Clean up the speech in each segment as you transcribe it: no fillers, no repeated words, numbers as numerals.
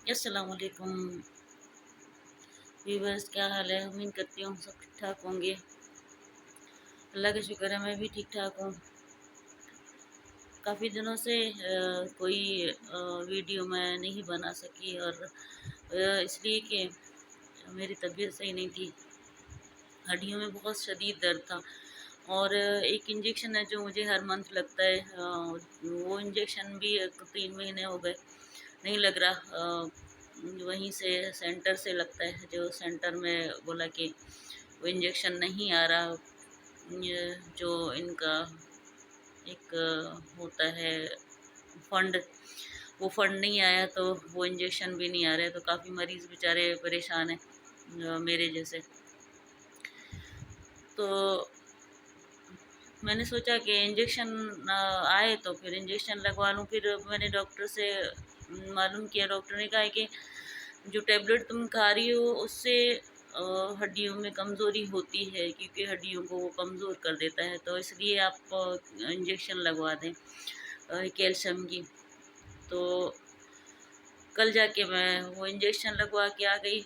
अस्सलाम वालेकुम व्यूवर्स, क्या हाल है। उम्मीद करती हूँ सब ठीक ठाक होंगे। अल्लाह का शुक्र है, मैं भी ठीक ठाक हूँ। काफ़ी दिनों से कोई वीडियो मैं नहीं बना सकी, और इसलिए कि मेरी तबीयत सही नहीं थी। हड्डियों में बहुत शदीद दर्द था, और एक इंजेक्शन है जो मुझे हर मंथ लगता है। वो इंजेक्शन भी 3 महीने हो गए, नहीं लग रहा। वहीं से सेंटर से लगता है, जो सेंटर में बोला कि वो इंजेक्शन नहीं आ रहा। जो इनका एक होता है फंड, वो फंड नहीं आया, तो वो इंजेक्शन भी नहीं आ रहे। तो काफ़ी मरीज़ बेचारे परेशान हैं मेरे जैसे। तो मैंने सोचा कि इंजेक्शन आए तो फिर इंजेक्शन लगवा लूँ। फिर मैंने डॉक्टर से मालूम किया। डॉक्टर ने कहा है कि जो टैबलेट तुम खा रही हो उससे हड्डियों में कमज़ोरी होती है, क्योंकि हड्डियों को वो कमज़ोर कर देता है। तो इसलिए आप इंजेक्शन लगवा दें कैल्शियम की। तो कल जाके मैं वो इंजेक्शन लगवा के आ गई।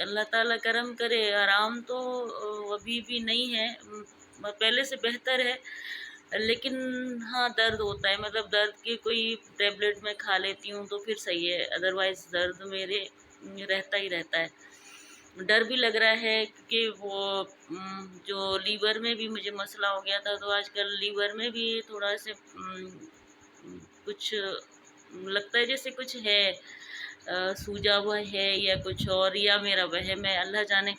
अल्लाह ताला करम करे। आराम तो अभी भी नहीं है, पहले से बेहतर है, लेकिन हाँ दर्द होता है। मतलब दर्द की कोई टेबलेट मैं खा लेती हूँ तो फिर सही है, अदरवाइज़ दर्द मेरे रहता ही रहता है। डर भी लग रहा है, क्योंकि वो जो लीवर में भी मुझे मसला हो गया था, तो आजकल लीवर में भी थोड़ा से कुछ लगता है जैसे कुछ है, सूजा हुआ है या कुछ और, या मेरा वहम है, अल्लाह जाने।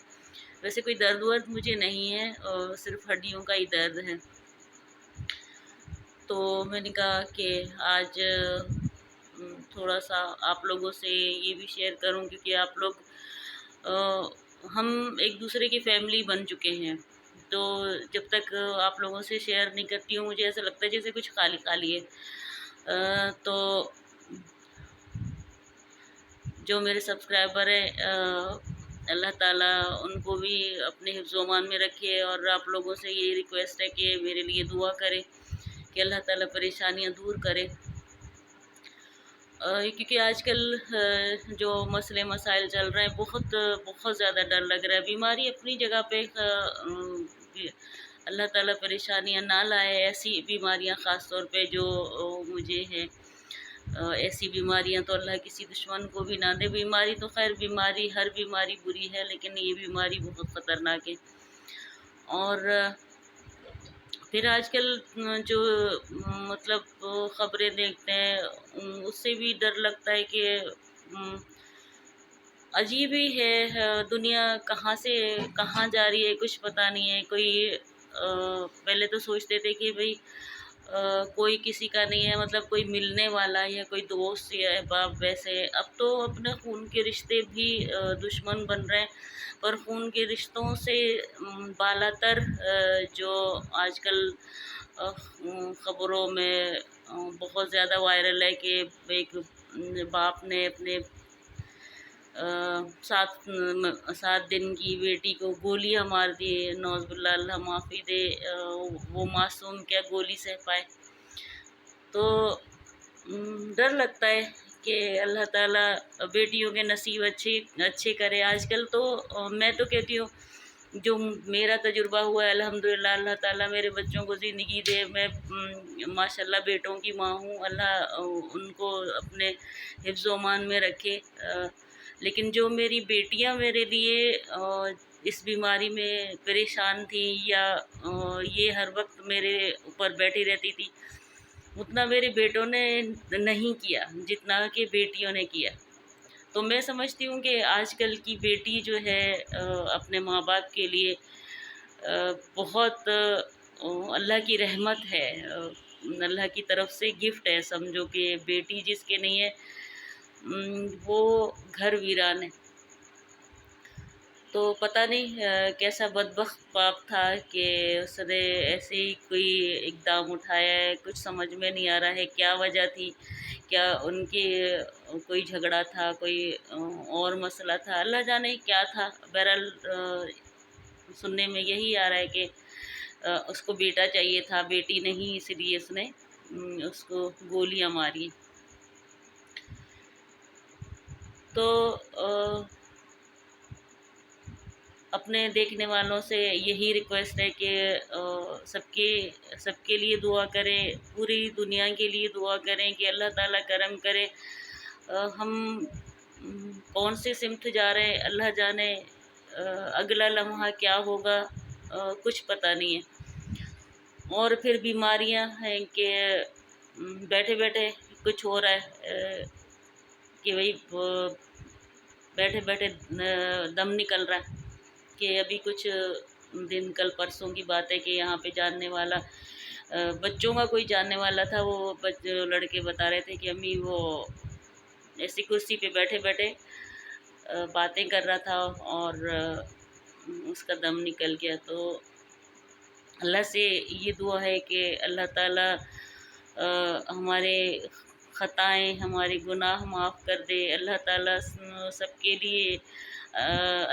वैसे कोई दर्द वर्द मुझे नहीं है, सिर्फ हड्डियों का ही दर्द है। तो मैंने कहा कि आज थोड़ा सा आप लोगों से ये भी शेयर करूं, क्योंकि आप लोग हम एक दूसरे की फैमिली बन चुके हैं। तो जब तक आप लोगों से शेयर नहीं करती हूँ, मुझे ऐसा लगता है जैसे कुछ खाली खाली है। तो जो मेरे सब्सक्राइबर है, अल्लाह ताला उनको भी अपने हिफ्ज़-ओ-मान में रखे। और आप लोगों से ये रिक्वेस्ट है कि मेरे लिए दुआ करें कि अल्लाह ताला परेशानियाँ दूर करे। क्योंकि आजकल जो मसले मसाइल चल रहे हैं, बहुत बहुत ज़्यादा डर लग रहा है। बीमारी अपनी जगह पे अल्लाह ताला परेशानियाँ ना लाए। ऐसी बीमारियाँ ख़ास तौर पे जो मुझे है, ऐसी बीमारियां तो अल्लाह किसी दुश्मन को भी ना दे। बीमारी तो खैर बीमारी, हर बीमारी बुरी है, लेकिन ये बीमारी बहुत ख़तरनाक है। और फिर आजकल जो मतलब ख़बरें देखते हैं, उससे भी डर लगता है कि अजीब ही है। दुनिया कहाँ से कहाँ जा रही है, कुछ पता नहीं है। कोई पहले तो सोचते थे कि भाई कोई किसी का नहीं है, मतलब कोई मिलने वाला या कोई दोस्त या अहबाब। वैसे अब तो अपने खून के रिश्ते भी दुश्मन बन रहे हैं। पर खून के रिश्तों से बालातर जो आजकल ख़बरों में बहुत ज़्यादा वायरल है कि एक बाप ने अपने 7 दिन की बेटी को गोलियां मार दी। नौज़ुबिल्लाह, अल्लाह माफ़ी दे। वो मासूम क्या गोली सह पाए। तो डर लगता है कि अल्लाह ताला बेटियों के नसीब अच्छे अच्छे करे। आजकल तो मैं तो कहती हूँ, जो मेरा तजुर्बा हुआ है, अल्हम्दुलिल्लाह अल्लाह ताला मेरे बच्चों को ज़िंदगी दे। मैं माशाल्लाह बेटों की माँ हूँ। अल्लाह उनको अपने हिफ्ज़-ओ-मान में रखे। लेकिन जो मेरी बेटियाँ मेरे लिए इस बीमारी में परेशान थी, या ये हर वक्त मेरे ऊपर बैठी रहती थी, उतना मेरे बेटों ने नहीं किया जितना कि बेटियों ने किया। तो मैं समझती हूँ कि आजकल की बेटी जो है अपने माँ बाप के लिए बहुत अल्लाह की रहमत है। अल्लाह की तरफ से गिफ्ट है, समझो कि बेटी जिसके नहीं है वो घर वीरान है। तो पता नहीं कैसा बदबख्त बाप था कि उसने ऐसे ही कोई इक़दाम उठाया है। कुछ समझ में नहीं आ रहा है क्या वजह थी। क्या उनके कोई झगड़ा था, कोई और मसला था, अल्लाह जाने क्या था। बहरहाल सुनने में यही आ रहा है कि उसको बेटा चाहिए था, बेटी नहीं, इसलिए उसने उसको गोलियां मारी। تو اپنے دیکھنے والوں سے یہی ریکویسٹ ہے کہ سب کے لیے دعا کریں، پوری دنیا کے لیے دعا کریں کہ اللہ تعالیٰ کرم کرے۔ ہم کون سے سمت جا رہے ہیں اللہ جانے، اگلا لمحہ کیا ہوگا کچھ پتہ نہیں ہے۔ اور پھر بیماریاں ہیں کہ بیٹھے بیٹھے کچھ ہو رہا ہے کہ بھئی بیٹھے بیٹھے دم نکل رہا ہے، کہ ابھی کچھ دن کل پرسوں کی بات ہے کہ یہاں پہ جاننے والا بچوں کا کوئی جاننے والا تھا، وہ لڑکے بتا رہے تھے کہ امی وہ ایسی کرسی پہ بیٹھے بیٹھے باتیں کر رہا تھا اور اس کا دم نکل گیا۔ تو اللہ سے یہ دعا ہے کہ اللہ تعالیٰ ہمارے خطائیں، ہمارے گناہ معاف کر دے، اللہ تعالیٰ سب کے لیے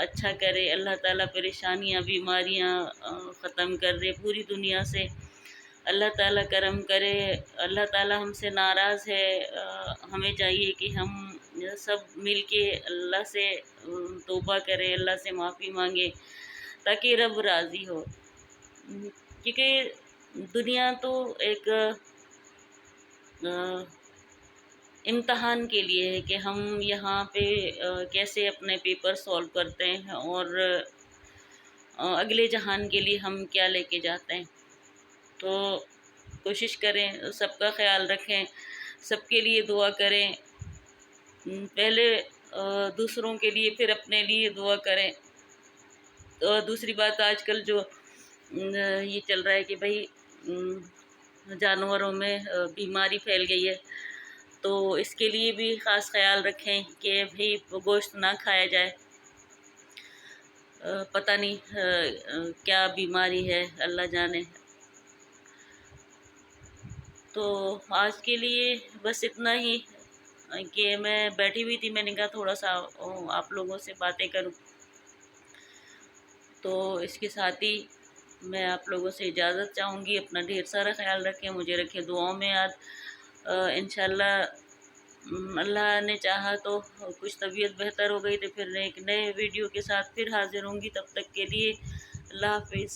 اچھا کرے، اللہ تعالیٰ پریشانیاں بیماریاں ختم کر دے پوری دنیا سے، اللہ تعالیٰ کرم کرے۔ اللہ تعالیٰ ہم سے ناراض ہے، ہمیں چاہیے کہ ہم سب مل کے اللہ سے توبہ کریں، اللہ سے معافی مانگے تاکہ رب راضی ہو، کیونکہ دنیا تو ایک امتحان کے لیے ہے کہ ہم یہاں پہ کیسے اپنے پیپر سولو کرتے ہیں اور اگلے جہان کے لیے ہم کیا لے کے جاتے ہیں۔ تو کوشش کریں، سب کا خیال رکھیں، سب کے لیے دعا کریں، پہلے دوسروں کے لیے پھر اپنے لیے دعا کریں۔ اور دوسری بات، آج کل جو یہ چل رہا ہے کہ بھئی جانوروں میں بیماری پھیل گئی ہے، تو اس کے لیے بھی خاص خیال رکھیں کہ بھئی گوشت نہ کھایا جائے، پتہ نہیں کیا بیماری ہے اللہ جانے۔ تو آج کے لیے بس اتنا ہی کہ میں بیٹھی ہوئی تھی، میں نے کہا تھوڑا سا آپ لوگوں سے باتیں کروں۔ تو اس کے ساتھ ہی میں آپ لوگوں سے اجازت چاہوں گی۔ اپنا ڈھیر سارا خیال رکھیں، مجھے رکھیں دعاؤں میں یاد۔ انشاءاللہ اللہ نے چاہا تو کچھ طبیعت بہتر ہو گئی تو پھر ایک نئے ویڈیو کے ساتھ پھر حاضر ہوں گی۔ تب تک کے لیے اللہ حافظ۔